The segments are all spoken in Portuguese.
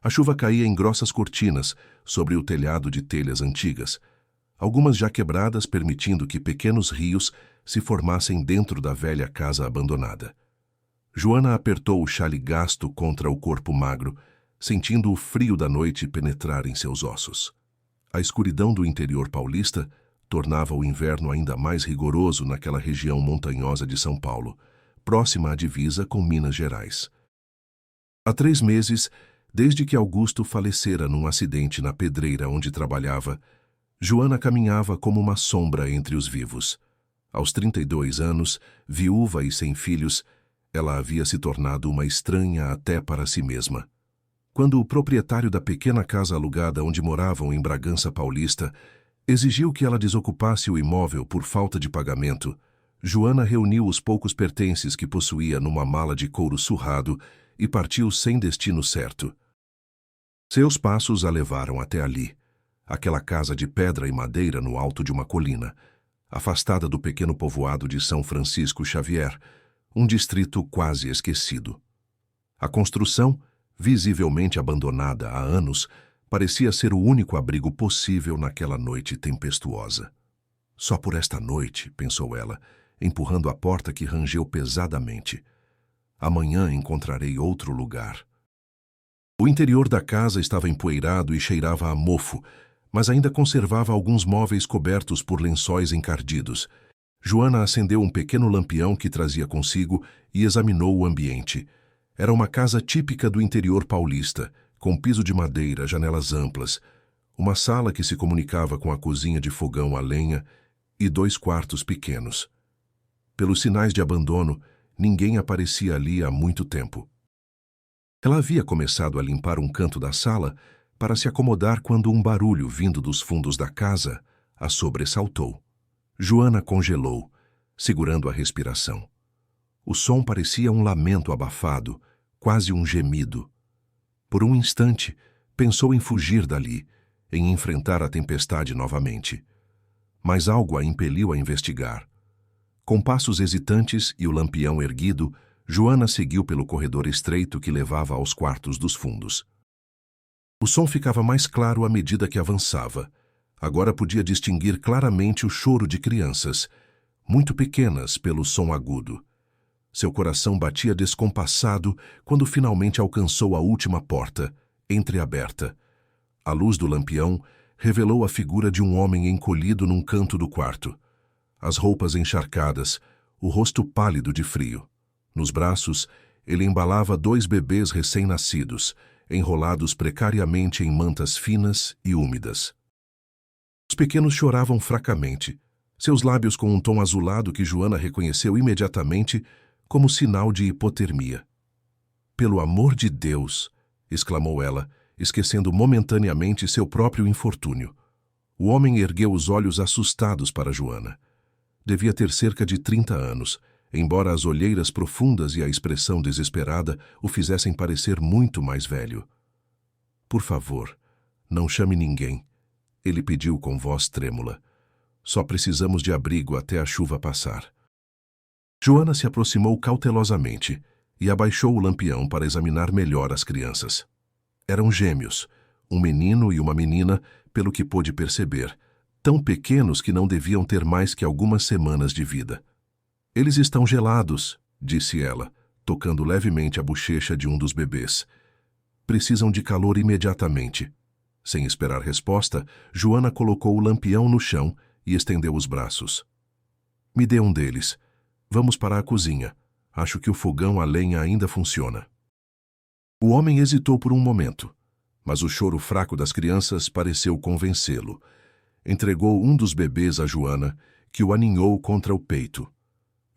A chuva caía em grossas cortinas sobre o telhado de telhas antigas, algumas já quebradas, permitindo que pequenos rios se formassem dentro da velha casa abandonada. Joana apertou o xale gasto contra o corpo magro, sentindo o frio da noite penetrar em seus ossos. A escuridão do interior paulista tornava o inverno ainda mais rigoroso naquela região montanhosa de São Paulo, próxima à divisa com Minas Gerais. Há 3 meses, desde que Augusto falecera num acidente na pedreira onde trabalhava, Joana caminhava como uma sombra entre os vivos. Aos 32 anos, viúva e sem filhos, ela havia se tornado uma estranha até para si mesma. Quando o proprietário da pequena casa alugada onde moravam em Bragança Paulista exigiu que ela desocupasse o imóvel por falta de pagamento, Joana reuniu os poucos pertences que possuía numa mala de couro surrado e partiu sem destino certo. Seus passos a levaram até ali, aquela casa de pedra e madeira no alto de uma colina, afastada do pequeno povoado de São Francisco Xavier, um distrito quase esquecido. A construção, visivelmente abandonada há anos, parecia ser o único abrigo possível naquela noite tempestuosa. Só por esta noite, pensou ela, empurrando a porta que rangeu pesadamente. Amanhã encontrarei outro lugar. O interior da casa estava empoeirado e cheirava a mofo, mas ainda conservava alguns móveis cobertos por lençóis encardidos. Joana acendeu um pequeno lampião que trazia consigo e examinou o ambiente. Era uma casa típica do interior paulista, com piso de madeira, janelas amplas, uma sala que se comunicava com a cozinha de fogão a lenha e 2 quartos pequenos. Pelos sinais de abandono, ninguém aparecia ali há muito tempo. Ela havia começado a limpar um canto da sala para se acomodar quando um barulho vindo dos fundos da casa a sobressaltou. Joana congelou, segurando a respiração. O som parecia um lamento abafado, quase um gemido. Por um instante, pensou em fugir dali, em enfrentar a tempestade novamente. Mas algo a impeliu a investigar. Com passos hesitantes e o lampião erguido, Joana seguiu pelo corredor estreito que levava aos quartos dos fundos. O som ficava mais claro à medida que avançava. Agora podia distinguir claramente o choro de crianças, muito pequenas pelo som agudo. Seu coração batia descompassado quando finalmente alcançou a última porta, entreaberta. A luz do lampião revelou a figura de um homem encolhido num canto do quarto. As roupas encharcadas, o rosto pálido de frio. Nos braços, ele embalava 2 bebês recém-nascidos, enrolados precariamente em mantas finas e úmidas. Os pequenos choravam fracamente, seus lábios com um tom azulado que Joana reconheceu imediatamente como sinal de hipotermia. "Pelo amor de Deus!" exclamou ela, esquecendo momentaneamente seu próprio infortúnio. O homem ergueu os olhos assustados para Joana. Devia ter cerca de 30 anos, embora as olheiras profundas e a expressão desesperada o fizessem parecer muito mais velho. "Por favor, não chame ninguém", ele pediu com voz trêmula. "Só precisamos de abrigo até a chuva passar." Joana se aproximou cautelosamente e abaixou o lampião para examinar melhor as crianças. Eram gêmeos, um menino e uma menina, pelo que pôde perceber, tão pequenos que não deviam ter mais que algumas semanas de vida. "Eles estão gelados", disse ela, tocando levemente a bochecha de um dos bebês. "Precisam de calor imediatamente." Sem esperar resposta, Joana colocou o lampião no chão e estendeu os braços. "Me dê um deles. Vamos para a cozinha. Acho que o fogão a lenha ainda funciona." O homem hesitou por um momento, mas o choro fraco das crianças pareceu convencê-lo. Entregou um dos bebês a Joana, que o aninhou contra o peito.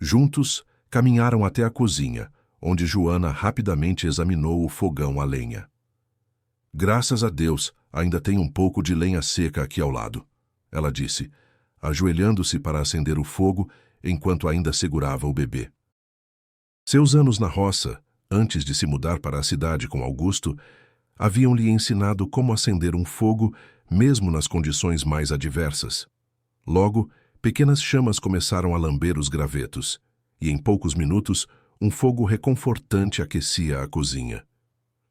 Juntos, caminharam até a cozinha, onde Joana rapidamente examinou o fogão a lenha. "Graças a Deus, ainda tem um pouco de lenha seca aqui ao lado", ela disse, ajoelhando-se para acender o fogo enquanto ainda segurava o bebê. Seus anos na roça, antes de se mudar para a cidade com Augusto, haviam-lhe ensinado como acender um fogo mesmo nas condições mais adversas. Logo, pequenas chamas começaram a lamber os gravetos, e em poucos minutos, um fogo reconfortante aquecia a cozinha.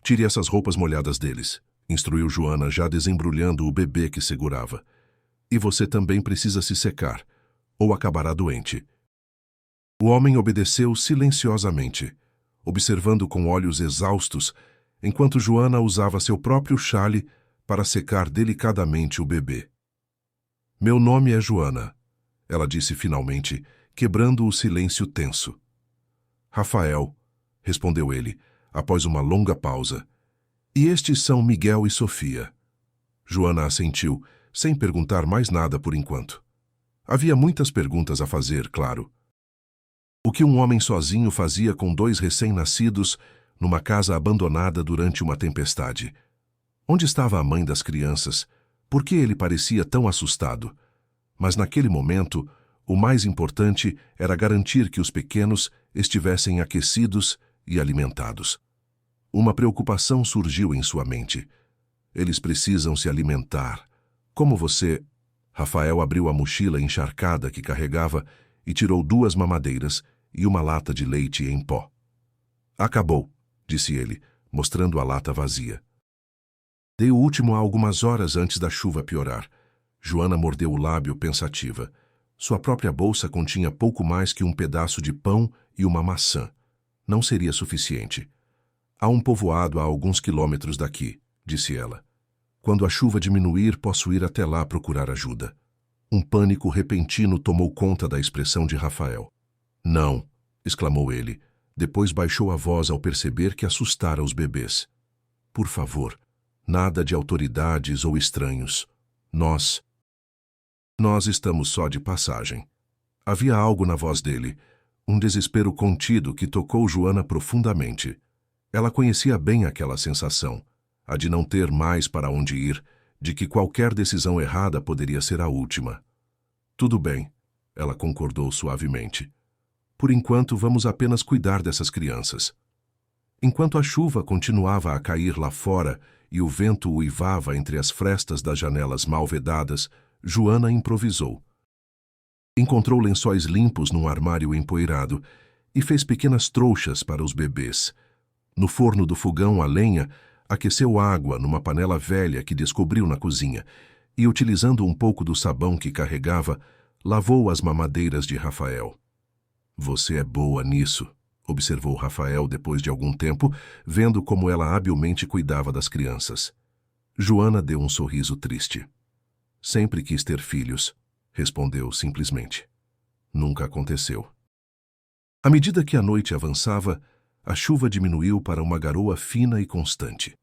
Tire essas roupas molhadas deles, instruiu Joana, já desembrulhando o bebê que segurava. E você também precisa se secar, ou acabará doente. O homem obedeceu silenciosamente, observando com olhos exaustos, enquanto Joana usava seu próprio xale para secar delicadamente o bebê. Meu nome é Joana, ela disse finalmente, quebrando o silêncio tenso. Rafael, respondeu ele, após uma longa pausa. E estes são Miguel e Sofia. Joana assentiu, sem perguntar mais nada por enquanto. Havia muitas perguntas a fazer, claro. O que um homem sozinho fazia com 2 recém-nascidos numa casa abandonada durante uma tempestade? Onde estava a mãe das crianças? Por que ele parecia tão assustado? Mas naquele momento, o mais importante era garantir que os pequenos estivessem aquecidos e alimentados. Uma preocupação surgiu em sua mente. Eles precisam se alimentar. Como você... Rafael abriu a mochila encharcada que carregava e tirou 2 mamadeiras e uma lata de leite em pó. Acabou, disse ele, mostrando a lata vazia. Dei o último há algumas horas antes da chuva piorar. Joana mordeu o lábio pensativa. Sua própria bolsa continha pouco mais que um pedaço de pão e uma maçã. Não seria suficiente. Há um povoado a alguns quilômetros daqui, disse ela. Quando a chuva diminuir, posso ir até lá procurar ajuda. Um pânico repentino tomou conta da expressão de Rafael. Não, exclamou ele. Depois baixou a voz ao perceber que assustara os bebês. Por favor, nada de autoridades ou estranhos. Nós estamos só de passagem. Havia algo na voz dele, um desespero contido que tocou Joana profundamente. Ela conhecia bem aquela sensação, a de não ter mais para onde ir, de que qualquer decisão errada poderia ser a última. Tudo bem, ela concordou suavemente. Por enquanto, vamos apenas cuidar dessas crianças. Enquanto a chuva continuava a cair lá fora e o vento uivava entre as frestas das janelas mal vedadas, Joana improvisou. Encontrou lençóis limpos num armário empoeirado e fez pequenas trouxas para os bebês. No forno do fogão a lenha, aqueceu água numa panela velha que descobriu na cozinha e, utilizando um pouco do sabão que carregava, lavou as mamadeiras de Rafael. Você é boa nisso, observou Rafael depois de algum tempo, vendo como ela habilmente cuidava das crianças. Joana deu um sorriso triste. Sempre quis ter filhos, respondeu simplesmente. Nunca aconteceu. À medida que a noite avançava, a chuva diminuiu para uma garoa fina e constante.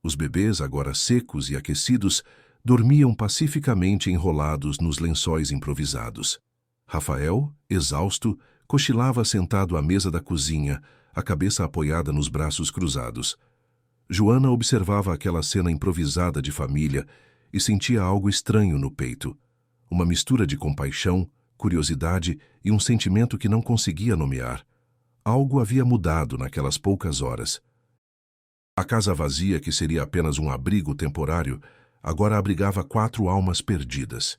Os bebês, agora secos e aquecidos, dormiam pacificamente enrolados nos lençóis improvisados. Rafael, exausto, cochilava sentado à mesa da cozinha, a cabeça apoiada nos braços cruzados. Joana observava aquela cena improvisada de família e sentia algo estranho no peito, uma mistura de compaixão, curiosidade e um sentimento que não conseguia nomear. Algo havia mudado naquelas poucas horas. A casa vazia, que seria apenas um abrigo temporário, agora abrigava 4 almas perdidas,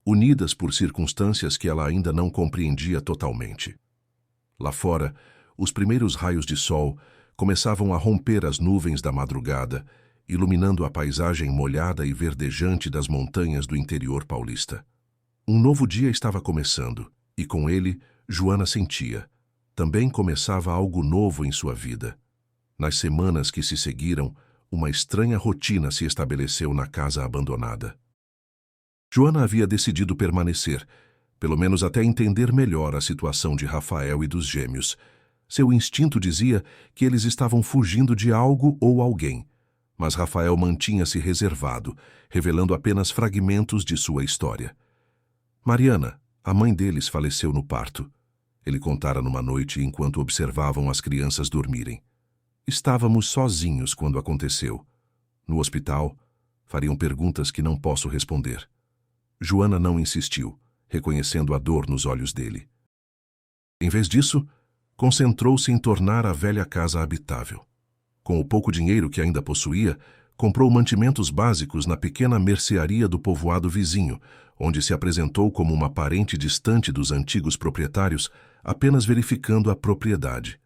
unidas por circunstâncias que ela ainda não compreendia totalmente. Lá fora, os primeiros raios de sol começavam a romper as nuvens da madrugada, iluminando a paisagem molhada e verdejante das montanhas do interior paulista. Um novo dia estava começando, e com ele, Joana sentia. Também começava algo novo em sua vida. Nas semanas que se seguiram, uma estranha rotina se estabeleceu na casa abandonada. Joana havia decidido permanecer, pelo menos até entender melhor a situação de Rafael e dos gêmeos. Seu instinto dizia que eles estavam fugindo de algo ou alguém, mas Rafael mantinha-se reservado, revelando apenas fragmentos de sua história. Mariana, a mãe deles, faleceu no parto. Ele contara numa noite enquanto observavam as crianças dormirem. Estávamos sozinhos quando aconteceu. No hospital, fariam perguntas que não posso responder. Joana não insistiu, reconhecendo a dor nos olhos dele. Em vez disso, concentrou-se em tornar a velha casa habitável. Com o pouco dinheiro que ainda possuía, comprou mantimentos básicos na pequena mercearia do povoado vizinho, onde se apresentou como uma parente distante dos antigos proprietários, apenas verificando a propriedade.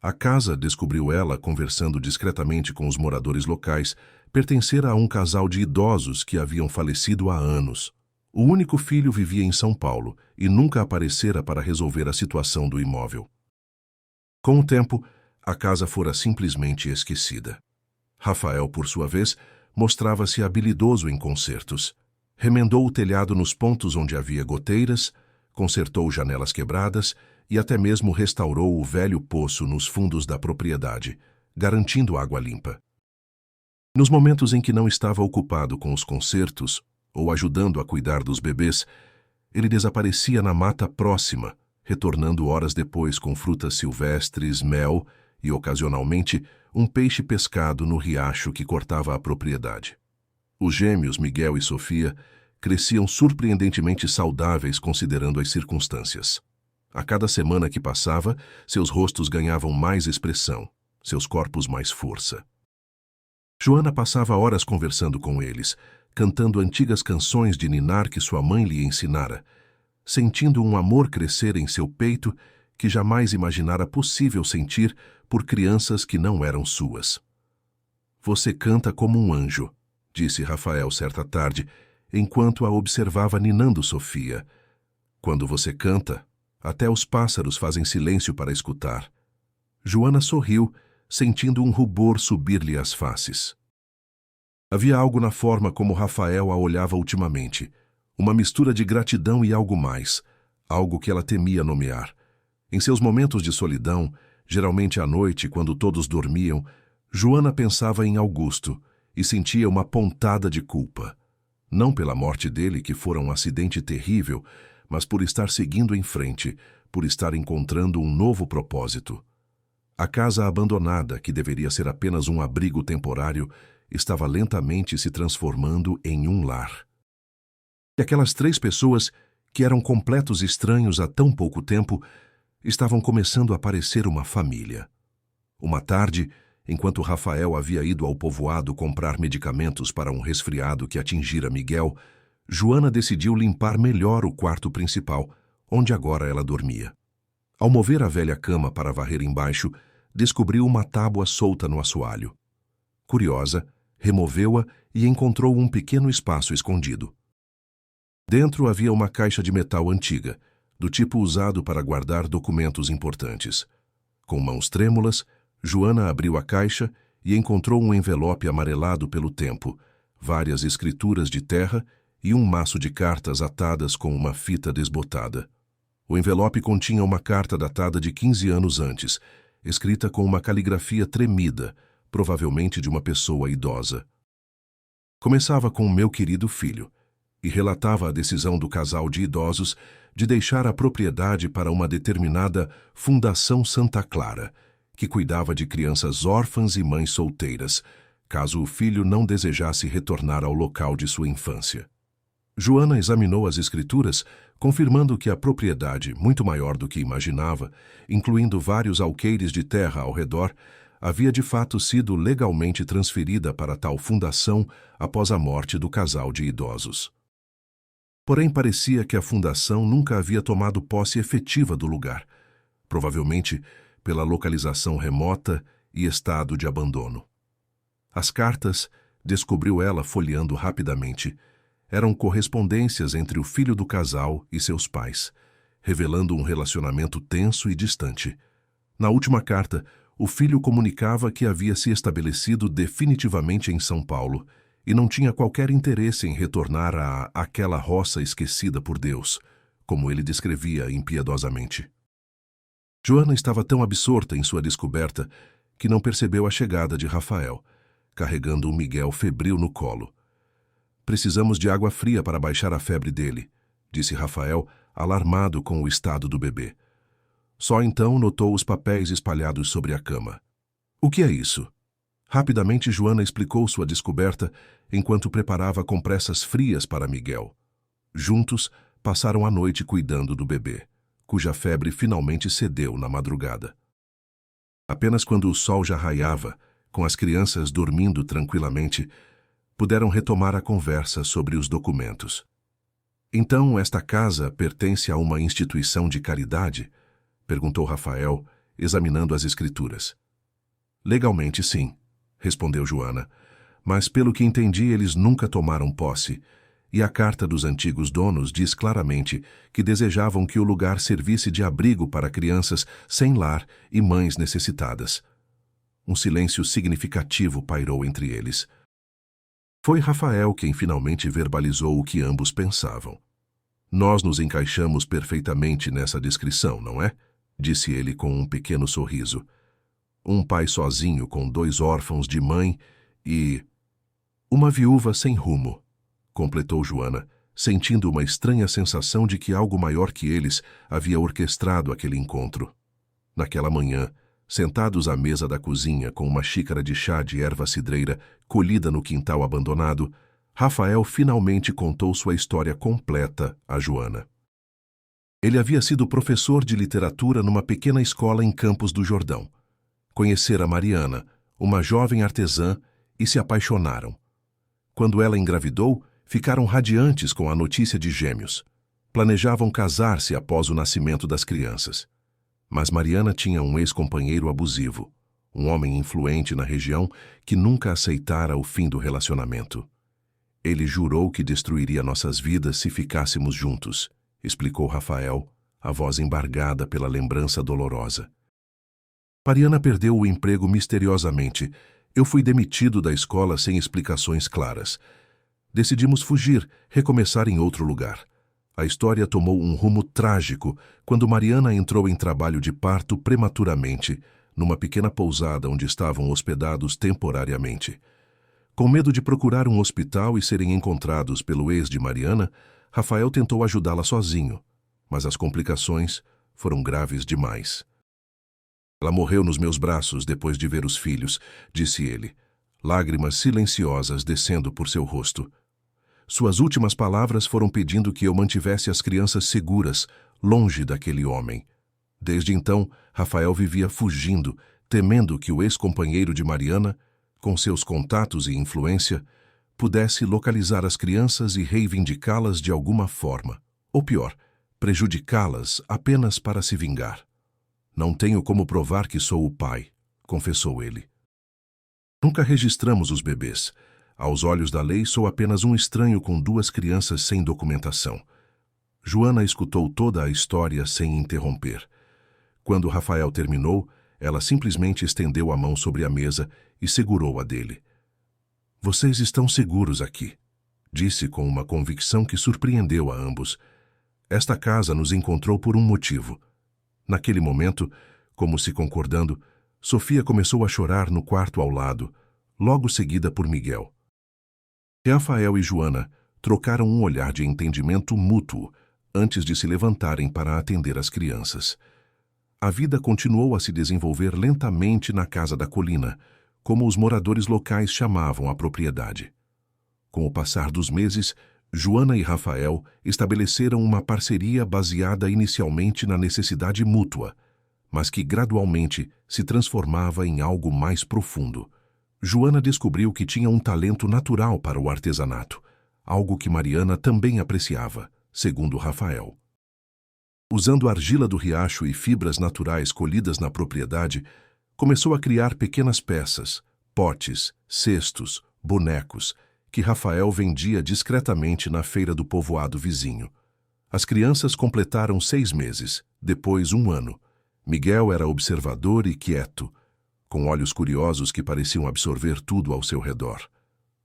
A casa, descobriu ela conversando discretamente com os moradores locais, pertencera a um casal de idosos que haviam falecido há anos. O único filho vivia em São Paulo e nunca aparecera para resolver a situação do imóvel. Com o tempo, a casa fora simplesmente esquecida. Rafael, por sua vez, mostrava-se habilidoso em consertos. Remendou o telhado nos pontos onde havia goteiras, consertou janelas quebradas e até mesmo restaurou o velho poço nos fundos da propriedade, garantindo água limpa. Nos momentos em que não estava ocupado com os consertos ou ajudando a cuidar dos bebês, ele desaparecia na mata próxima, retornando horas depois com frutas silvestres, mel e, ocasionalmente, um peixe pescado no riacho que cortava a propriedade. Os gêmeos, Miguel e Sofia, cresciam surpreendentemente saudáveis considerando as circunstâncias. A cada semana que passava, seus rostos ganhavam mais expressão, seus corpos mais força. Joana passava horas conversando com eles, cantando antigas canções de ninar que sua mãe lhe ensinara, sentindo um amor crescer em seu peito que jamais imaginara possível sentir por crianças que não eram suas. "Você canta como um anjo", disse Rafael certa tarde, enquanto a observava ninando Sofia. "Quando você canta, até os pássaros fazem silêncio para escutar." Joana sorriu, sentindo um rubor subir-lhe às faces. Havia algo na forma como Rafael a olhava ultimamente, uma mistura de gratidão e algo mais, algo que ela temia nomear. Em seus momentos de solidão, geralmente à noite, quando todos dormiam, Joana pensava em Augusto e sentia uma pontada de culpa. Não pela morte dele, que fora um acidente terrível, mas por estar seguindo em frente, por estar encontrando um novo propósito. A casa abandonada, que deveria ser apenas um abrigo temporário, estava lentamente se transformando em um lar. E aquelas 3 pessoas, que eram completos estranhos há tão pouco tempo, estavam começando a parecer uma família. Uma tarde, enquanto Rafael havia ido ao povoado comprar medicamentos para um resfriado que atingira Miguel, Joana decidiu limpar melhor o quarto principal, onde agora ela dormia. Ao mover a velha cama para varrer embaixo, descobriu uma tábua solta no assoalho. Curiosa, removeu-a e encontrou um pequeno espaço escondido. Dentro havia uma caixa de metal antiga, do tipo usado para guardar documentos importantes. Com mãos trêmulas, Joana abriu a caixa e encontrou um envelope amarelado pelo tempo, várias escrituras de terra e um maço de cartas atadas com uma fita desbotada. O envelope continha uma carta datada de 15 anos antes, escrita com uma caligrafia tremida, provavelmente de uma pessoa idosa. Começava com "meu querido filho", e relatava a decisão do casal de idosos de deixar a propriedade para uma determinada Fundação Santa Clara, que cuidava de crianças órfãs e mães solteiras, caso o filho não desejasse retornar ao local de sua infância. Joana examinou as escrituras, confirmando que a propriedade, muito maior do que imaginava, incluindo vários alqueires de terra ao redor, havia de fato sido legalmente transferida para tal fundação após a morte do casal de idosos. Porém, parecia que a fundação nunca havia tomado posse efetiva do lugar, provavelmente pela localização remota e estado de abandono. As cartas, descobriu ela folheando rapidamente, eram correspondências entre o filho do casal e seus pais, revelando um relacionamento tenso e distante. Na última carta, o filho comunicava que havia se estabelecido definitivamente em São Paulo e não tinha qualquer interesse em retornar a aquela roça esquecida por Deus, como ele descrevia impiedosamente. Joana estava tão absorta em sua descoberta que não percebeu a chegada de Rafael, carregando um Miguel febril no colo. "Precisamos de água fria para baixar a febre dele", disse Rafael, alarmado com o estado do bebê. Só então notou os papéis espalhados sobre a cama. "O que é isso?" Rapidamente Joana explicou sua descoberta enquanto preparava compressas frias para Miguel. Juntos, passaram a noite cuidando do bebê, cuja febre finalmente cedeu na madrugada. Apenas quando o sol já raiava, com as crianças dormindo tranquilamente, puderam retomar a conversa sobre os documentos. "Então, esta casa pertence a uma instituição de caridade?" perguntou Rafael, examinando as escrituras. Legalmente, sim, respondeu Joana, mas pelo que entendi eles nunca tomaram posse, e a carta dos antigos donos diz claramente que desejavam que o lugar servisse de abrigo para crianças sem lar e mães necessitadas. Um silêncio significativo pairou entre eles. Foi Rafael quem finalmente verbalizou o que ambos pensavam. Nós nos encaixamos perfeitamente nessa descrição, não é? Disse ele com um pequeno sorriso. Um pai sozinho com 2 órfãos de mãe e... uma viúva sem rumo, completou Joana, sentindo uma estranha sensação de que algo maior que eles havia orquestrado aquele encontro. Naquela manhã, sentados à mesa da cozinha com uma xícara de chá de erva cidreira colhida no quintal abandonado, Rafael finalmente contou sua história completa a Joana. Ele havia sido professor de literatura numa pequena escola em Campos do Jordão. Conhecera Mariana, uma jovem artesã, e se apaixonaram. Quando ela engravidou, ficaram radiantes com a notícia de gêmeos. Planejavam casar-se após o nascimento das crianças. Mas Mariana tinha um ex-companheiro abusivo, um homem influente na região que nunca aceitara o fim do relacionamento. Ele jurou que destruiria nossas vidas se ficássemos juntos, explicou Rafael, a voz embargada pela lembrança dolorosa. Mariana perdeu o emprego misteriosamente. Eu fui demitido da escola sem explicações claras. Decidimos fugir, recomeçar em outro lugar. A história tomou um rumo trágico quando Mariana entrou em trabalho de parto prematuramente, numa pequena pousada onde estavam hospedados temporariamente. Com medo de procurar um hospital e serem encontrados pelo ex de Mariana, Rafael tentou ajudá-la sozinho, mas as complicações foram graves demais. Ela morreu nos meus braços depois de ver os filhos, disse ele, lágrimas silenciosas descendo por seu rosto. Suas últimas palavras foram pedindo que eu mantivesse as crianças seguras, longe daquele homem. Desde então, Rafael vivia fugindo, temendo que o ex-companheiro de Mariana, com seus contatos e influência, pudesse localizar as crianças e reivindicá-las de alguma forma, ou pior, prejudicá-las apenas para se vingar. Não tenho como provar que sou o pai, confessou ele. Nunca registramos os bebês. Aos olhos da lei, sou apenas um estranho com 2 crianças sem documentação. Joana escutou toda a história sem interromper. Quando Rafael terminou, ela simplesmente estendeu a mão sobre a mesa e segurou a dele. Vocês estão seguros aqui, disse com uma convicção que surpreendeu a ambos. Esta casa nos encontrou por um motivo. Naquele momento, como se concordando, Sofia começou a chorar no quarto ao lado, logo seguida por Miguel. Rafael e Joana trocaram um olhar de entendimento mútuo antes de se levantarem para atender as crianças. A vida continuou a se desenvolver lentamente na Casa da Colina, como os moradores locais chamavam a propriedade. Com o passar dos meses, Joana e Rafael estabeleceram uma parceria baseada inicialmente na necessidade mútua, mas que gradualmente se transformava em algo mais profundo. Joana descobriu que tinha um talento natural para o artesanato, algo que Mariana também apreciava, segundo Rafael. Usando argila do riacho e fibras naturais colhidas na propriedade, começou a criar pequenas peças, potes, cestos, bonecos, que Rafael vendia discretamente na feira do povoado vizinho. As crianças completaram 6 meses, depois 1 ano. Miguel era observador e quieto, com olhos curiosos que pareciam absorver tudo ao seu redor.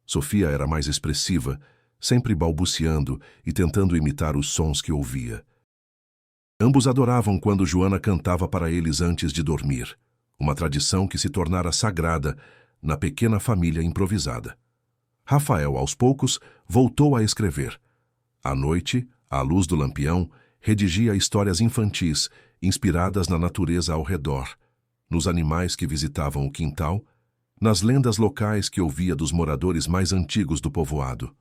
Sofia era mais expressiva, sempre balbuciando e tentando imitar os sons que ouvia. Ambos adoravam quando Joana cantava para eles antes de dormir, uma tradição que se tornara sagrada na pequena família improvisada. Rafael, aos poucos, voltou a escrever. À noite, à luz do lampião, redigia histórias infantis, inspiradas na natureza ao redor, nos animais que visitavam o quintal, nas lendas locais que ouvia dos moradores mais antigos do povoado.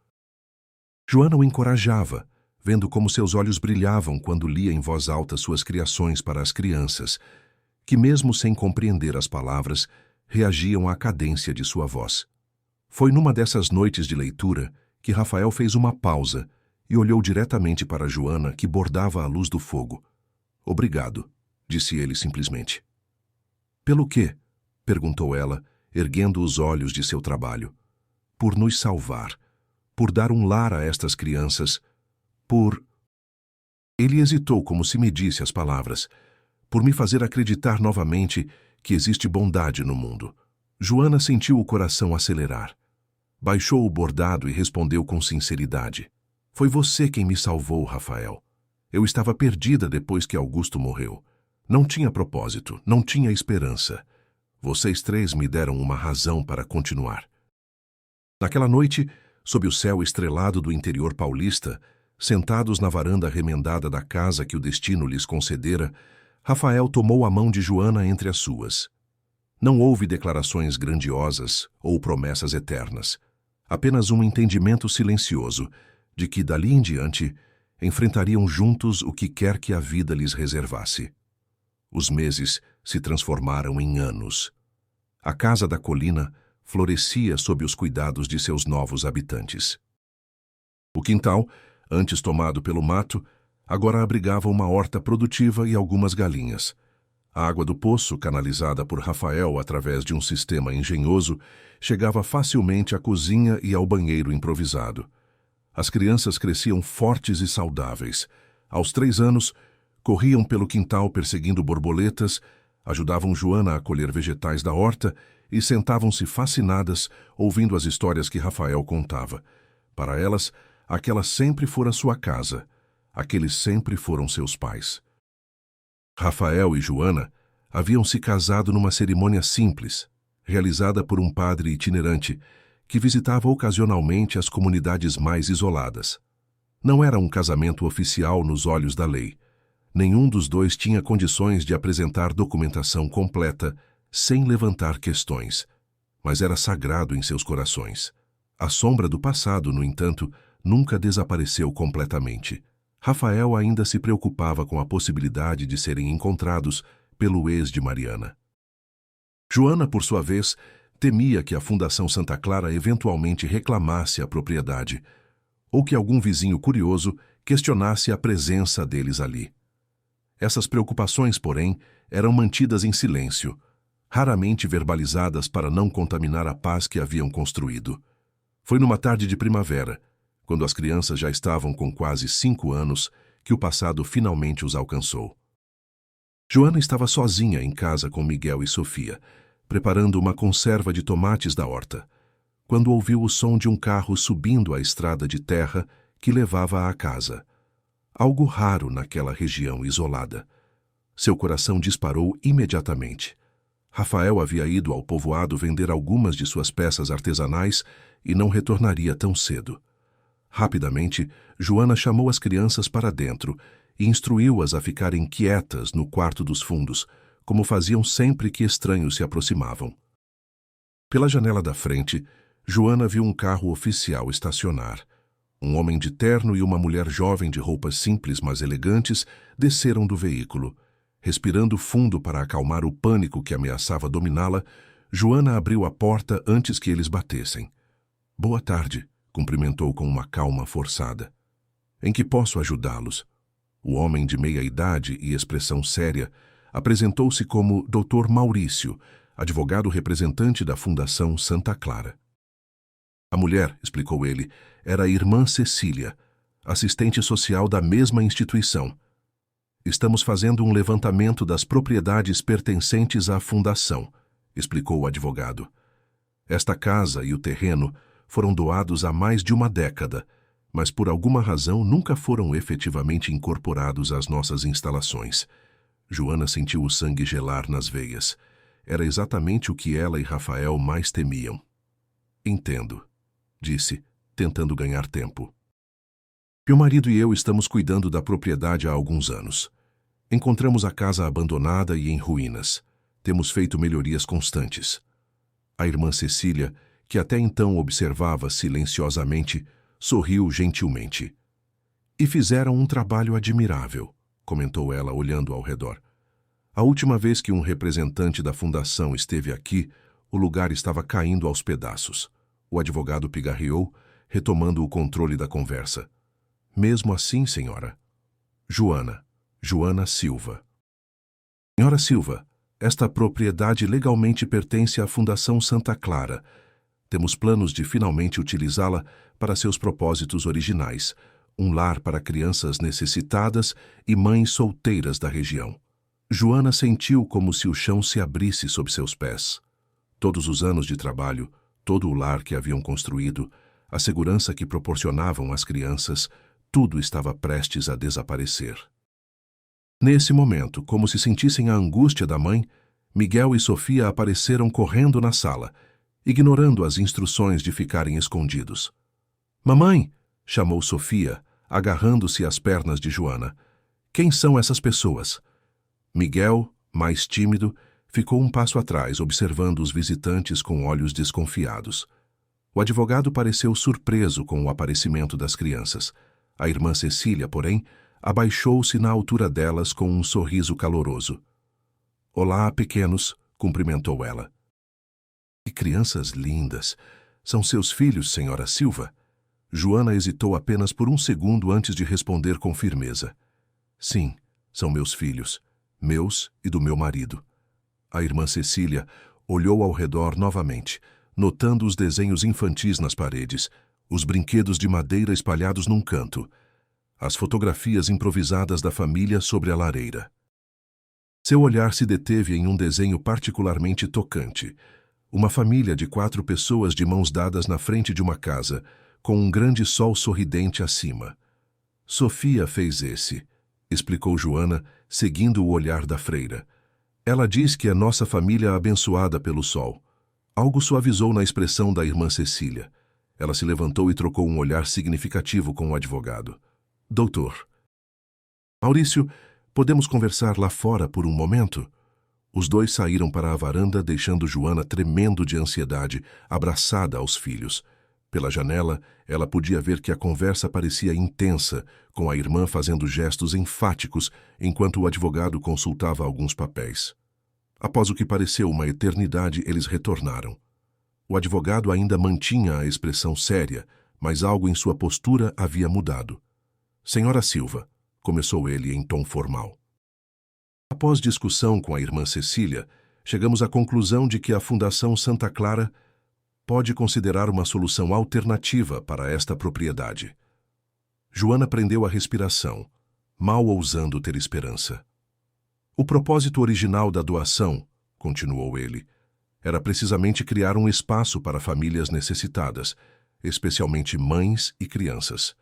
Joana o encorajava, vendo como seus olhos brilhavam quando lia em voz alta suas criações para as crianças, que mesmo sem compreender as palavras, reagiam à cadência de sua voz. Foi numa dessas noites de leitura que Rafael fez uma pausa e olhou diretamente para Joana, que bordava à luz do fogo. Obrigado, disse ele simplesmente. Pelo quê? Perguntou ela, erguendo os olhos de seu trabalho. Por nos salvar, por dar um lar a estas crianças, por... Ele hesitou como se medisse as palavras, por me fazer acreditar novamente que existe bondade no mundo. Joana sentiu o coração acelerar. Baixou o bordado e respondeu com sinceridade. Foi você quem me salvou, Rafael. Eu estava perdida depois que Augusto morreu. Não tinha propósito, não tinha esperança. Vocês três me deram uma razão para continuar. Naquela noite, sob o céu estrelado do interior paulista, sentados na varanda remendada da casa que o destino lhes concedera, Rafael tomou a mão de Joana entre as suas. Não houve declarações grandiosas ou promessas eternas. Apenas um entendimento silencioso de que, dali em diante, enfrentariam juntos o que quer que a vida lhes reservasse. Os meses se transformaram em anos. A casa da colina florescia sob os cuidados de seus novos habitantes. O quintal, antes tomado pelo mato, agora abrigava uma horta produtiva e algumas galinhas. A água do poço, canalizada por Rafael através de um sistema engenhoso, chegava facilmente à cozinha e ao banheiro improvisado. As crianças cresciam fortes e saudáveis. Aos 3 anos, corriam pelo quintal perseguindo borboletas, ajudavam Joana a colher vegetais da horta e sentavam-se fascinadas ouvindo as histórias que Rafael contava. Para elas, aquela sempre fora sua casa. Aqueles sempre foram seus pais. Rafael e Joana haviam se casado numa cerimônia simples, realizada por um padre itinerante, que visitava ocasionalmente as comunidades mais isoladas. Não era um casamento oficial nos olhos da lei. Nenhum dos dois tinha condições de apresentar documentação completa, sem levantar questões, mas era sagrado em seus corações. A sombra do passado, no entanto, nunca desapareceu completamente. Rafael ainda se preocupava com a possibilidade de serem encontrados pelo ex de Mariana. Joana, por sua vez, temia que a Fundação Santa Clara eventualmente reclamasse a propriedade, ou que algum vizinho curioso questionasse a presença deles ali. Essas preocupações, porém, eram mantidas em silêncio, raramente verbalizadas para não contaminar a paz que haviam construído. Foi numa tarde de primavera, quando as crianças já estavam com quase 5 anos, que o passado finalmente os alcançou. Joana estava sozinha em casa com Miguel e Sofia, preparando uma conserva de tomates da horta, quando ouviu o som de um carro subindo a estrada de terra que levava à casa. Algo raro naquela região isolada. Seu coração disparou imediatamente. Rafael havia ido ao povoado vender algumas de suas peças artesanais e não retornaria tão cedo. Rapidamente, Joana chamou as crianças para dentro e instruiu-as a ficarem quietas no quarto dos fundos, como faziam sempre que estranhos se aproximavam. Pela janela da frente, Joana viu um carro oficial estacionar. Um homem de terno e uma mulher jovem de roupas simples mas elegantes desceram do veículo. Respirando fundo para acalmar o pânico que ameaçava dominá-la, Joana abriu a porta antes que eles batessem. "Boa tarde", cumprimentou com uma calma forçada. "Em que posso ajudá-los?" O homem de meia idade e expressão séria apresentou-se como Dr. Maurício, advogado representante da Fundação Santa Clara. A mulher, explicou ele, era a irmã Cecília, assistente social da mesma instituição. "Estamos fazendo um levantamento das propriedades pertencentes à Fundação", explicou o advogado. "Esta casa e o terreno foram doados há mais de uma década, mas por alguma razão nunca foram efetivamente incorporados às nossas instalações." Joana sentiu o sangue gelar nas veias. Era exatamente o que ela e Rafael mais temiam. "Entendo", disse, tentando ganhar tempo. "Meu marido e eu estamos cuidando da propriedade há alguns anos. Encontramos a casa abandonada e em ruínas. Temos feito melhorias constantes." A irmã Cecília, que até então observava silenciosamente, sorriu gentilmente. "E fizeram um trabalho admirável", comentou ela olhando ao redor. "A última vez que um representante da fundação esteve aqui, o lugar estava caindo aos pedaços." O advogado pigarreou, retomando o controle da conversa. "Mesmo assim, senhora?" Joana Silva." "Senhora Silva", Esta propriedade legalmente pertence à Fundação Santa Clara. Temos planos de finalmente utilizá-la para seus propósitos originais, um lar para crianças necessitadas e mães solteiras da região. Joana sentiu como se o chão se abrisse sob seus pés. Todos os anos de trabalho, todo o lar que haviam construído, a segurança que proporcionavam às crianças, tudo estava prestes a desaparecer. Nesse momento, como se sentissem a angústia da mãe, Miguel e Sofia apareceram correndo na sala, ignorando as instruções de ficarem escondidos. "Mamãe!" chamou Sofia, agarrando-se às pernas de Joana. "Quem são essas pessoas?" Miguel, mais tímido, ficou um passo atrás, observando os visitantes com olhos desconfiados. O advogado pareceu surpreso com o aparecimento das crianças. A irmã Cecília, porém, abaixou-se na altura delas com um sorriso caloroso. "Olá, pequenos", cumprimentou ela. "Que crianças lindas! São seus filhos, senhora Silva?" Joana hesitou apenas por um segundo antes de responder com firmeza. "Sim, são meus filhos, meus e do meu marido." A irmã Cecília olhou ao redor novamente, notando os desenhos infantis nas paredes, os brinquedos de madeira espalhados num canto, as fotografias improvisadas da família sobre a lareira. Seu olhar se deteve em um desenho particularmente tocante. Uma família de 4 pessoas de mãos dadas na frente de uma casa, com um grande sol sorridente acima. "Sofia fez esse", explicou Joana, seguindo o olhar da freira. "Ela diz que é nossa família abençoada pelo sol." Algo suavizou na expressão da irmã Cecília. Ela se levantou e trocou um olhar significativo com o advogado. "Doutor." "Maurício, podemos conversar lá fora por um momento?" Os dois saíram para a varanda, deixando Joana tremendo de ansiedade, abraçada aos filhos. Pela janela, ela podia ver que a conversa parecia intensa, com a irmã fazendo gestos enfáticos enquanto o advogado consultava alguns papéis. Após o que pareceu uma eternidade, eles retornaram. O advogado ainda mantinha a expressão séria, mas algo em sua postura havia mudado. "Senhora Silva", começou ele em tom formal. "Após discussão com a irmã Cecília, chegamos à conclusão de que a Fundação Santa Clara pode considerar uma solução alternativa para esta propriedade." Joana prendeu a respiração, mal ousando ter esperança. "O propósito original da doação", continuou ele, "era precisamente criar um espaço para famílias necessitadas, especialmente mães e crianças.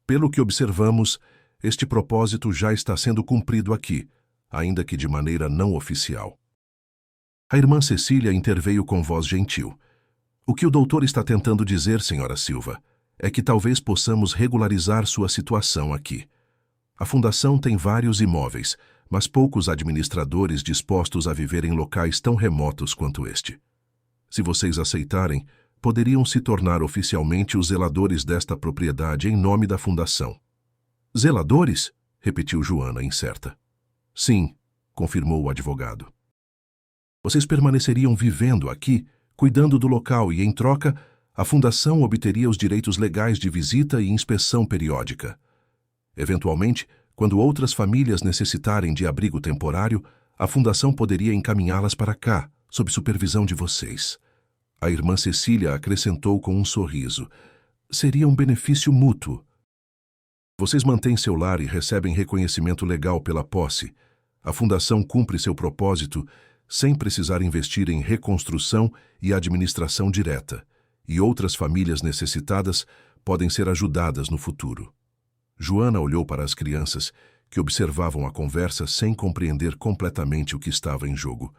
Pelo que observamos, este propósito já está sendo cumprido aqui, ainda que de maneira não oficial." A irmã Cecília interveio com voz gentil. "O que o doutor está tentando dizer, senhora Silva, é que talvez possamos regularizar sua situação aqui. A fundação tem vários imóveis, mas poucos administradores dispostos a viver em locais tão remotos quanto este. Se vocês aceitarem, poderiam se tornar oficialmente os zeladores desta propriedade em nome da fundação." "Zeladores?" repetiu Joana, incerta. "Sim", confirmou o advogado. "Vocês permaneceriam vivendo aqui, cuidando do local e, em troca, a fundação obteria os direitos legais de visita e inspeção periódica. Eventualmente, quando outras famílias necessitarem de abrigo temporário, a fundação poderia encaminhá-las para cá, sob supervisão de vocês." A irmã Cecília acrescentou com um sorriso. "Seria um benefício mútuo. Vocês mantêm seu lar e recebem reconhecimento legal pela posse. A fundação cumpre seu propósito sem precisar investir em reconstrução e administração direta, e outras famílias necessitadas podem ser ajudadas no futuro." Joana olhou para as crianças, que observavam a conversa sem compreender completamente o que estava em jogo.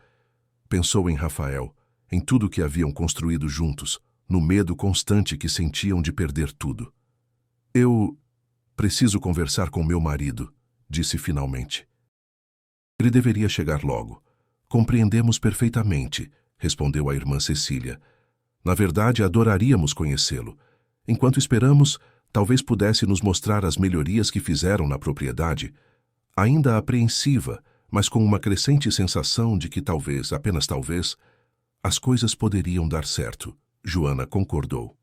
Pensou em Rafael, em tudo que haviam construído juntos, no medo constante que sentiam de perder tudo. "Eu preciso conversar com meu marido", disse finalmente. "Ele deveria chegar logo." "Compreendemos perfeitamente", respondeu a irmã Cecília. "Na verdade, adoraríamos conhecê-lo. Enquanto esperamos, talvez pudesse nos mostrar as melhorias que fizeram na propriedade." Ainda apreensiva, mas com uma crescente sensação de que talvez, apenas talvez, as coisas poderiam dar certo, Joana concordou.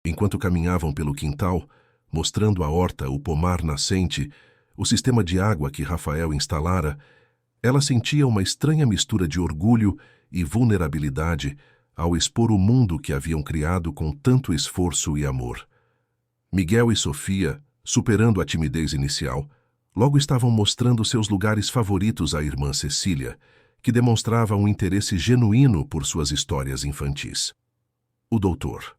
Enquanto caminhavam pelo quintal, mostrando a horta, o pomar nascente, o sistema de água que Rafael instalara, Ela sentia uma estranha mistura de orgulho e vulnerabilidade ao expor o mundo que haviam criado com tanto esforço e amor. Miguel e Sofia, superando a timidez inicial, logo estavam mostrando seus lugares favoritos à irmã Cecília, que demonstrava um interesse genuíno por suas histórias infantis. O doutor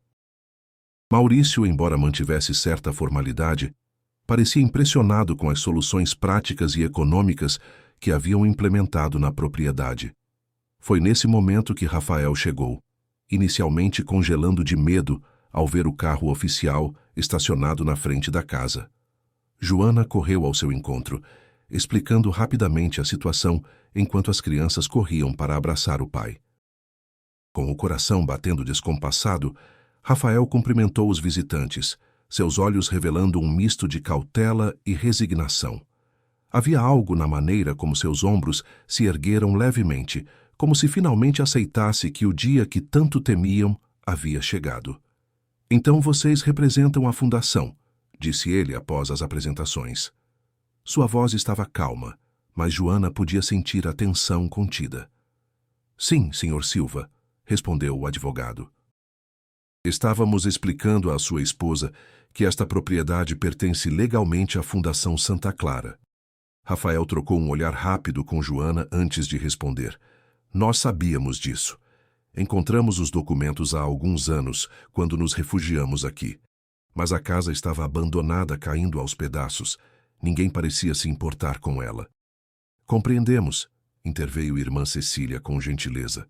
Maurício, embora mantivesse certa formalidade, parecia impressionado com as soluções práticas e econômicas que haviam implementado na propriedade. Foi nesse momento que Rafael chegou, inicialmente congelando de medo ao ver o carro oficial estacionado na frente da casa. Joana correu ao seu encontro, explicando rapidamente a situação enquanto as crianças corriam para abraçar o pai. Com o coração batendo descompassado, Rafael cumprimentou os visitantes, seus olhos revelando um misto de cautela e resignação. Havia algo na maneira como seus ombros se ergueram levemente, como se finalmente aceitasse que o dia que tanto temiam havia chegado. "Então vocês representam a fundação", disse ele após as apresentações. Sua voz estava calma, mas Joana podia sentir a tensão contida. "Sim, Sr. Silva", respondeu o advogado. "Estávamos explicando à sua esposa que esta propriedade pertence legalmente à Fundação Santa Clara." Rafael trocou um olhar rápido com Joana antes de responder. "Nós sabíamos disso. Encontramos os documentos há alguns anos, quando nos refugiamos aqui. Mas a casa estava abandonada, caindo aos pedaços. Ninguém parecia se importar com ela." "Compreendemos", interveio irmã Cecília com gentileza.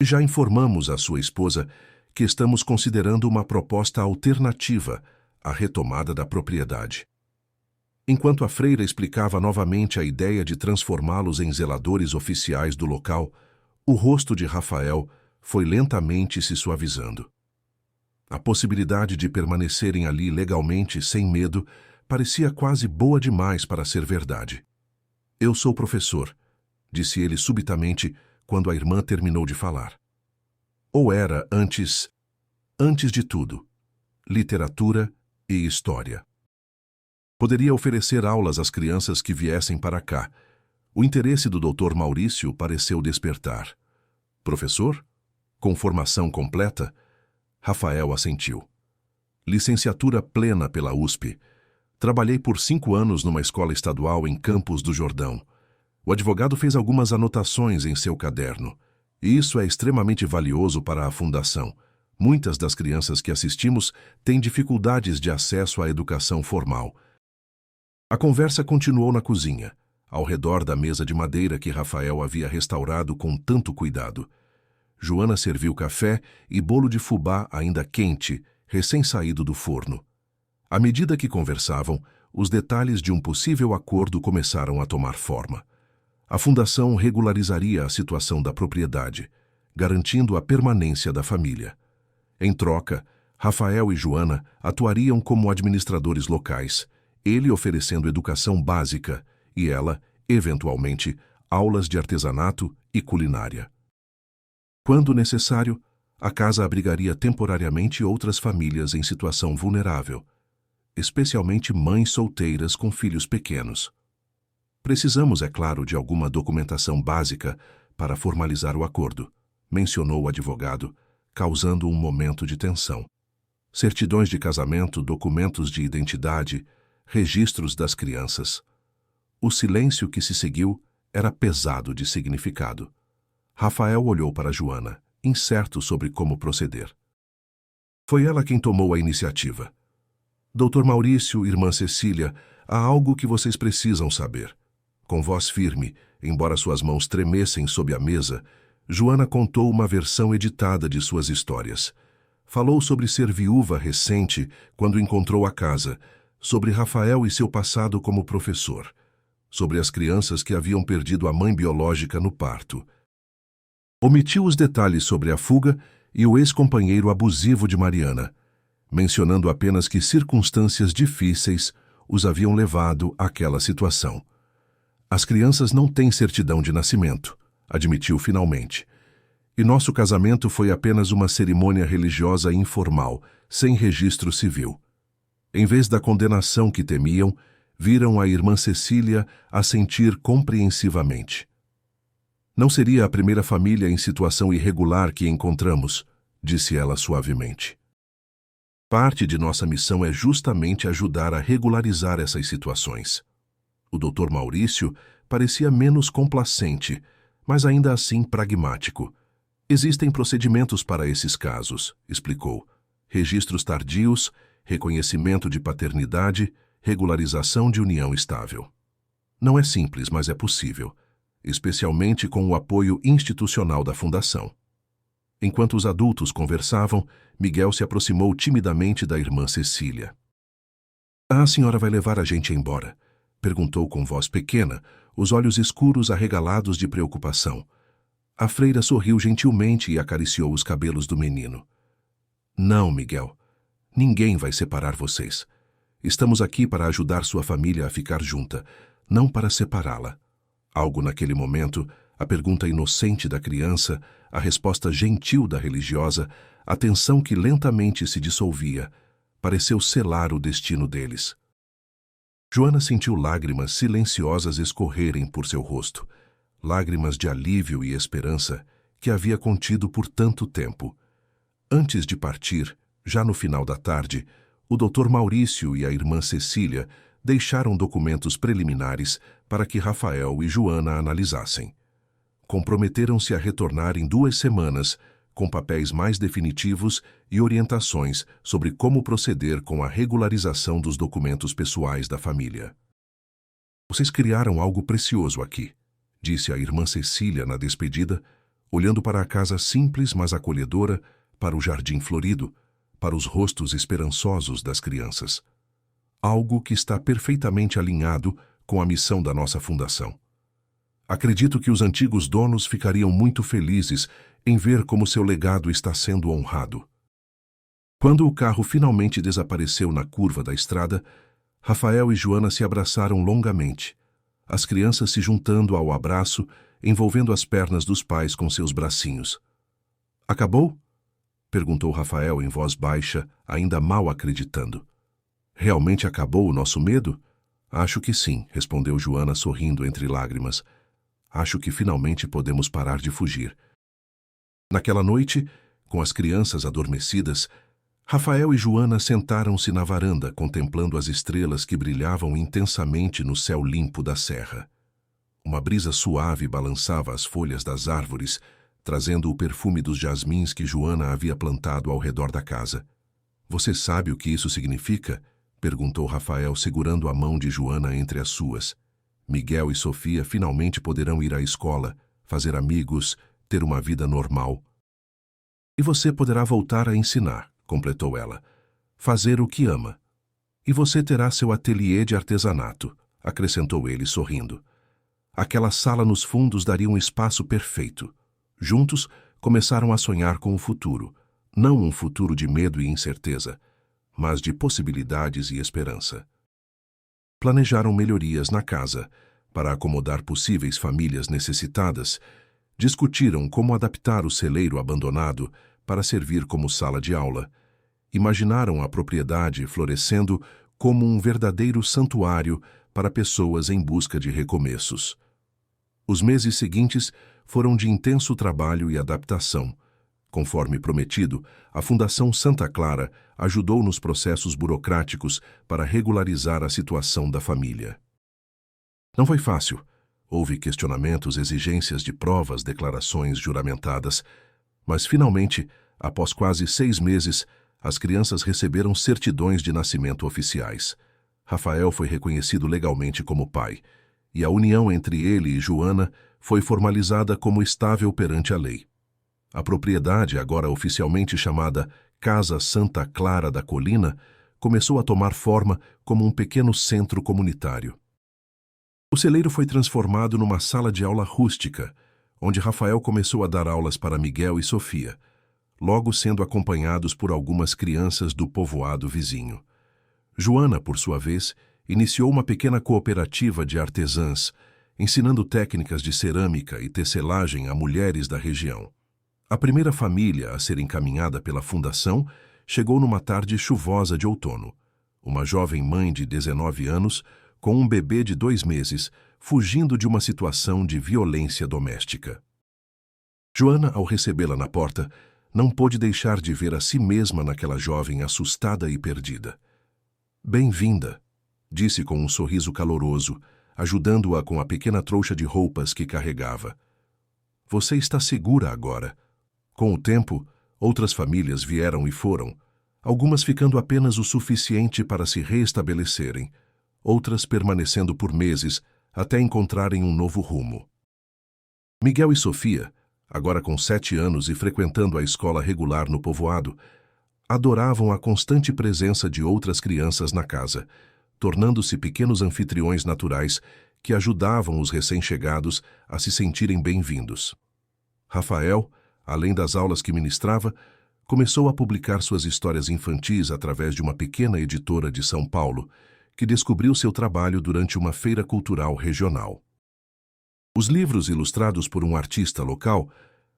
"Já informamos à sua esposa que estamos considerando uma proposta alternativa à retomada da propriedade." Enquanto a freira explicava novamente a ideia de transformá-los em zeladores oficiais do local, o rosto de Rafael foi lentamente se suavizando. A possibilidade de permanecerem ali legalmente, sem medo, parecia quase boa demais para ser verdade. "Eu sou professor", disse ele subitamente quando a irmã terminou de falar. Ou era antes de tudo, literatura e história. Poderia oferecer aulas às crianças que viessem para cá. O interesse do Dr. Maurício pareceu despertar. "Professor? Com formação completa?" Rafael assentiu. "Licenciatura plena pela USP. Trabalhei por 5 anos numa escola estadual em Campos do Jordão. O advogado fez algumas anotações em seu caderno. E isso é extremamente valioso para a Fundação. Muitas das crianças que assistimos têm dificuldades de acesso à educação formal." A conversa continuou na cozinha, ao redor da mesa de madeira que Rafael havia restaurado com tanto cuidado. Joana serviu café e bolo de fubá ainda quente, recém-saído do forno. À medida que conversavam, os detalhes de um possível acordo começaram a tomar forma. A fundação regularizaria a situação da propriedade, garantindo a permanência da família. Em troca, Rafael e Joana atuariam como administradores locais, ele oferecendo educação básica e ela, eventualmente, aulas de artesanato e culinária. Quando necessário, a casa abrigaria temporariamente outras famílias em situação vulnerável, especialmente mães solteiras com filhos pequenos. "Precisamos, é claro, de alguma documentação básica para formalizar o acordo", mencionou o advogado, causando um momento de tensão. Certidões de casamento, documentos de identidade, registros das crianças. O silêncio que se seguiu era pesado de significado. Rafael olhou para Joana, incerto sobre como proceder. Foi ela quem tomou a iniciativa. "Dr. Maurício, irmã Cecília, há algo que vocês precisam saber." Com voz firme, embora suas mãos tremessem sob a mesa, Joana contou uma versão editada de suas histórias. Falou sobre ser viúva recente quando encontrou a casa, sobre Rafael e seu passado como professor, sobre as crianças que haviam perdido a mãe biológica no parto. Omitiu os detalhes sobre a fuga e o ex-companheiro abusivo de Mariana, mencionando apenas que circunstâncias difíceis os haviam levado àquela situação. "As crianças não têm certidão de nascimento", admitiu finalmente. "E nosso casamento foi apenas uma cerimônia religiosa informal, sem registro civil. Em vez da condenação que temiam, viram a irmã Cecília assentir compreensivamente. Não seria a primeira família em situação irregular que encontramos, disse ela suavemente. Parte de nossa missão é justamente ajudar a regularizar essas situações. O Dr. Maurício parecia menos complacente, mas ainda assim pragmático. Existem procedimentos para esses casos, explicou. Registros tardios, reconhecimento de paternidade, regularização de união estável. Não é simples, mas é possível, especialmente com o apoio institucional da Fundação. Enquanto os adultos conversavam, Miguel se aproximou timidamente da irmã Cecília. "A senhora vai levar a gente embora?" perguntou com voz pequena, os olhos escuros arregalados de preocupação. A freira sorriu gentilmente e acariciou os cabelos do menino. "Não, Miguel. Ninguém vai separar vocês. Estamos aqui para ajudar sua família a ficar junta, não para separá-la." Algo naquele momento, a pergunta inocente da criança, a resposta gentil da religiosa, a tensão que lentamente se dissolvia, pareceu selar o destino deles. Joana sentiu lágrimas silenciosas escorrerem por seu rosto, lágrimas de alívio e esperança que havia contido por tanto tempo. Antes de partir, já no final da tarde, o Dr. Maurício e a irmã Cecília deixaram documentos preliminares para que Rafael e Joana analisassem. Comprometeram-se a retornar em 2 semanas, com papéis mais definitivos e orientações sobre como proceder com a regularização dos documentos pessoais da família. "Vocês criaram algo precioso aqui", disse a irmã Cecília na despedida, olhando para a casa simples mas acolhedora, para o jardim florido, para os rostos esperançosos das crianças. Algo que está perfeitamente alinhado com a missão da nossa fundação. Acredito que os antigos donos ficariam muito felizes em ver como seu legado está sendo honrado. Quando o carro finalmente desapareceu na curva da estrada, Rafael e Joana se abraçaram longamente, as crianças se juntando ao abraço, envolvendo as pernas dos pais com seus bracinhos. "Acabou?" perguntou Rafael em voz baixa, ainda mal acreditando. "Realmente acabou o nosso medo?" "Acho que sim", respondeu Joana sorrindo entre lágrimas. "Acho que finalmente podemos parar de fugir." Naquela noite, com as crianças adormecidas, Rafael e Joana sentaram-se na varanda contemplando as estrelas que brilhavam intensamente no céu limpo da serra. Uma brisa suave balançava as folhas das árvores, trazendo o perfume dos jasmins que Joana havia plantado ao redor da casa. "Você sabe o que isso significa?" perguntou Rafael, segurando a mão de Joana entre as suas. "Miguel e Sofia finalmente poderão ir à escola, fazer amigos, ter uma vida normal. E você poderá voltar a ensinar", completou ela. "Fazer o que ama. E você terá seu ateliê de artesanato", acrescentou ele sorrindo. Aquela sala nos fundos daria um espaço perfeito. Juntos, começaram a sonhar com o futuro, não um futuro de medo e incerteza, mas de possibilidades e esperança. Planejaram melhorias na casa para acomodar possíveis famílias necessitadas, discutiram como adaptar o celeiro abandonado para servir como sala de aula, imaginaram a propriedade florescendo como um verdadeiro santuário para pessoas em busca de recomeços. Os meses seguintes foram de intenso trabalho e adaptação. Conforme prometido, a Fundação Santa Clara ajudou nos processos burocráticos para regularizar a situação da família. Não foi fácil. Houve questionamentos, exigências de provas, declarações juramentadas, mas finalmente, após quase 6 meses, as crianças receberam certidões de nascimento oficiais. Rafael foi reconhecido legalmente como pai, e a união entre ele e Joana foi formalizada como estável perante a lei. A propriedade, agora oficialmente chamada Casa Santa Clara da Colina, começou a tomar forma como um pequeno centro comunitário. O celeiro foi transformado numa sala de aula rústica, onde Rafael começou a dar aulas para Miguel e Sofia, logo sendo acompanhados por algumas crianças do povoado vizinho. Joana, por sua vez, iniciou uma pequena cooperativa de artesãs, ensinando técnicas de cerâmica e tecelagem a mulheres da região. A primeira família a ser encaminhada pela fundação chegou numa tarde chuvosa de outono. Uma jovem mãe de 19 anos, com um bebê de 2 meses, fugindo de uma situação de violência doméstica. Joana, ao recebê-la na porta, não pôde deixar de ver a si mesma naquela jovem assustada e perdida. "Bem-vinda", disse com um sorriso caloroso, ajudando-a com a pequena trouxa de roupas que carregava. "Você está segura agora." Com o tempo, outras famílias vieram e foram, algumas ficando apenas o suficiente para se reestabelecerem, outras permanecendo por meses até encontrarem um novo rumo. Miguel e Sofia, agora com 7 anos e frequentando a escola regular no povoado, adoravam a constante presença de outras crianças na casa, tornando-se pequenos anfitriões naturais que ajudavam os recém-chegados a se sentirem bem-vindos. Rafael, além das aulas que ministrava, começou a publicar suas histórias infantis através de uma pequena editora de São Paulo, que descobriu seu trabalho durante uma feira cultural regional. Os livros, ilustrados por um artista local,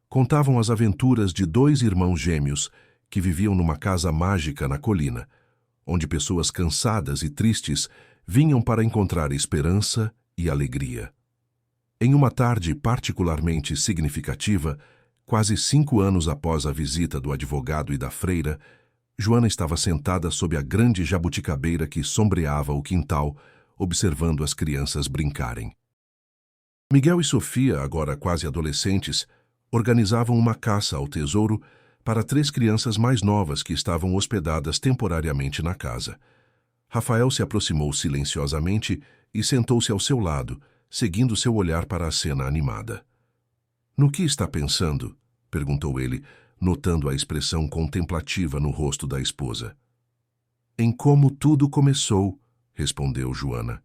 contavam as aventuras de 2 irmãos gêmeos que viviam numa casa mágica na colina, onde pessoas cansadas e tristes vinham para encontrar esperança e alegria. Em uma tarde particularmente significativa, quase 5 anos após a visita do advogado e da freira, Joana estava sentada sob a grande jabuticabeira que sombreava o quintal, observando as crianças brincarem. Miguel e Sofia, agora quase adolescentes, organizavam uma caça ao tesouro para 3 crianças mais novas que estavam hospedadas temporariamente na casa. Rafael se aproximou silenciosamente e sentou-se ao seu lado, seguindo seu olhar para a cena animada. "No que está pensando?" perguntou ele, notando a expressão contemplativa no rosto da esposa. "Em como tudo começou", respondeu Joana.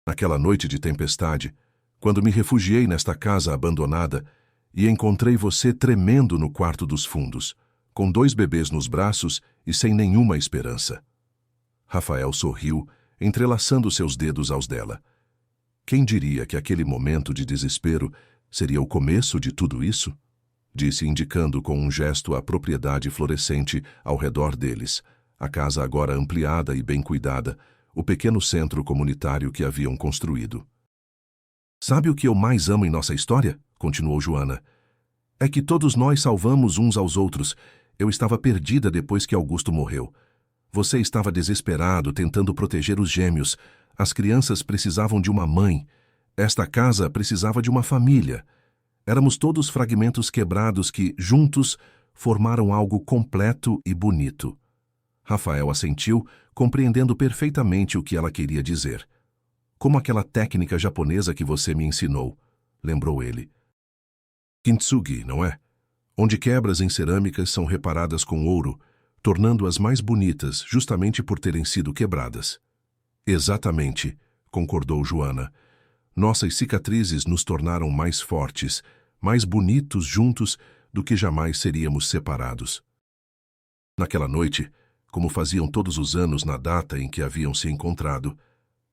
"Naquela noite de tempestade, quando me refugiei nesta casa abandonada e encontrei você tremendo no quarto dos fundos, com 2 bebês nos braços e sem nenhuma esperança." Rafael sorriu, entrelaçando seus dedos aos dela. "Quem diria que aquele momento de desespero seria o começo de tudo isso?" disse, indicando com um gesto a propriedade florescente ao redor deles, a casa agora ampliada e bem cuidada, o pequeno centro comunitário que haviam construído. "Sabe o que eu mais amo em nossa história?" continuou Joana. "É que todos nós salvamos uns aos outros. Eu estava perdida depois que Augusto morreu. Você estava desesperado, tentando proteger os gêmeos. As crianças precisavam de uma mãe. Esta casa precisava de uma família. Éramos todos fragmentos quebrados que, juntos, formaram algo completo e bonito." Rafael assentiu, compreendendo perfeitamente o que ela queria dizer. "Como aquela técnica japonesa que você me ensinou", lembrou ele. "Kintsugi, não é? Onde quebras em cerâmicas são reparadas com ouro, tornando-as mais bonitas justamente por terem sido quebradas." "Exatamente", concordou Joana. "Nossas cicatrizes nos tornaram mais fortes, mais bonitos juntos do que jamais seríamos separados." Naquela noite, como faziam todos os anos na data em que haviam se encontrado,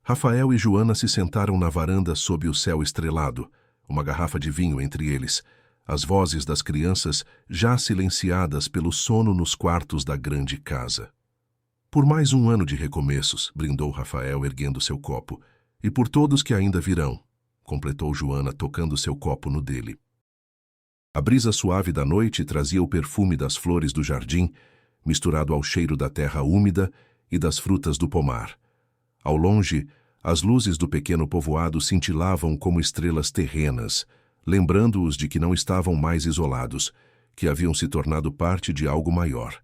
Rafael e Joana se sentaram na varanda sob o céu estrelado, uma garrafa de vinho entre eles, as vozes das crianças já silenciadas pelo sono nos quartos da grande casa. "Por mais um ano de recomeços", brindou Rafael erguendo seu copo, "e por todos que ainda virão", completou Joana tocando seu copo no dele. A brisa suave da noite trazia o perfume das flores do jardim, misturado ao cheiro da terra úmida e das frutas do pomar. Ao longe, as luzes do pequeno povoado cintilavam como estrelas terrenas, lembrando-os de que não estavam mais isolados, que haviam se tornado parte de algo maior.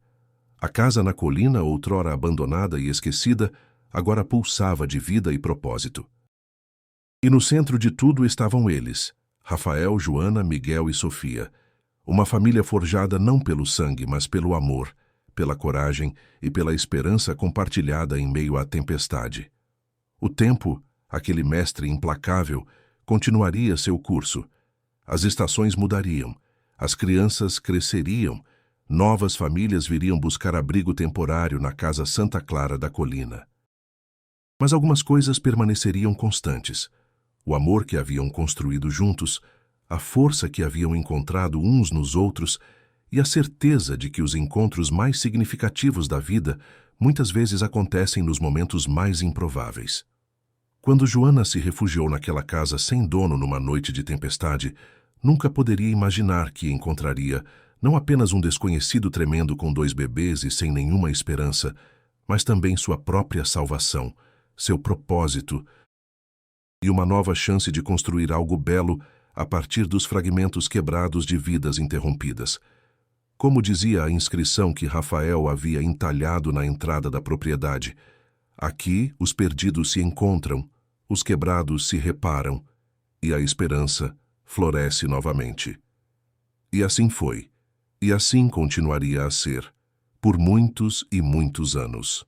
A casa na colina, outrora abandonada e esquecida, agora pulsava de vida e propósito. E no centro de tudo estavam eles, Rafael, Joana, Miguel e Sofia, uma família forjada não pelo sangue, mas pelo amor, pela coragem e pela esperança compartilhada em meio à tempestade. O tempo, aquele mestre implacável, continuaria seu curso. As estações mudariam, as crianças cresceriam, novas famílias viriam buscar abrigo temporário na casa Santa Clara da colina. Mas algumas coisas permaneceriam constantes. O amor que haviam construído juntos, a força que haviam encontrado uns nos outros e a certeza de que os encontros mais significativos da vida muitas vezes acontecem nos momentos mais improváveis. Quando Joana se refugiou naquela casa sem dono numa noite de tempestade, nunca poderia imaginar que encontraria não apenas um desconhecido tremendo com 2 bebês e sem nenhuma esperança, mas também sua própria salvação, seu propósito e uma nova chance de construir algo belo a partir dos fragmentos quebrados de vidas interrompidas. Como dizia a inscrição que Rafael havia entalhado na entrada da propriedade, aqui os perdidos se encontram, os quebrados se reparam e a esperança floresce novamente. E assim foi, e assim continuaria a ser, por muitos e muitos anos.